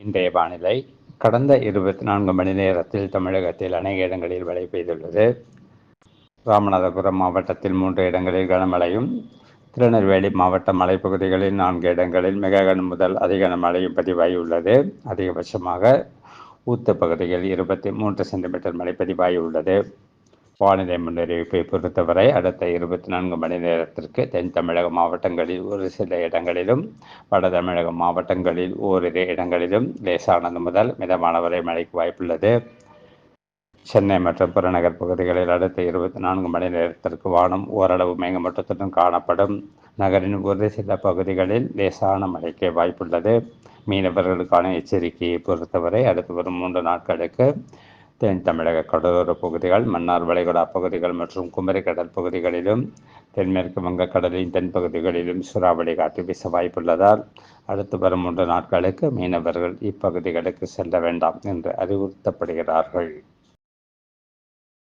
இன்றைய வானிலை. கடந்த 24 மணி நேரத்தில் தமிழகத்தில் அநேக இடங்களில் மழை பெய்துள்ளது. ராமநாதபுரம் மாவட்டத்தில் 3 இடங்களில் கனமழையும், திருநெல்வேலி மாவட்ட மலைப்பகுதிகளில் 4 இடங்களில் மிக கன முதல் அதி கனமழையும் பதிவாகியுள்ளது. அதிகபட்சமாக ஊத்து பகுதியில் 23 சென்டிமீட்டர் மழை பதிவாகியுள்ளது. வானிலை முன்னறிவிப்பை பொறுத்தவரை அடுத்த 24 மணி நேரத்திற்கு தென் தமிழக மாவட்டங்களில் ஒரு சில இடங்களிலும், வட தமிழக மாவட்டங்களில் ஓரிரு இடங்களிலும் லேசானது முதல் மிதமான வரை மழைக்கு வாய்ப்புள்ளது. சென்னை மற்றும் புறநகர் பகுதிகளில் அடுத்த 24 மணி நேரத்திற்கு வானம் ஓரளவு மேகமூட்டத்துடன் காணப்படும். நகரின் ஒரு சில பகுதிகளில் லேசான மழைக்கு வாய்ப்புள்ளது. மீனவர்களுக்கான எச்சரிக்கையை பொறுத்தவரை அடுத்து வரும் 3 நாட்களுக்கு தென் தமிழக கடலோர பகுதிகள், மன்னார் வளைகுடா பகுதிகள் மற்றும் குமரி கடல் பகுதிகளிலும், தென்மேற்கு வங்கக்கடலின் தென்பகுதிகளிலும் சூறாவளி காற்று வீச வாய்ப்புள்ளதால் அடுத்து வரும் 3 நாட்களுக்கு மீனவர்கள் இப்பகுதிகளுக்கு செல்ல வேண்டாம் என்று அறிவுறுத்தப்படுகிறார்கள்.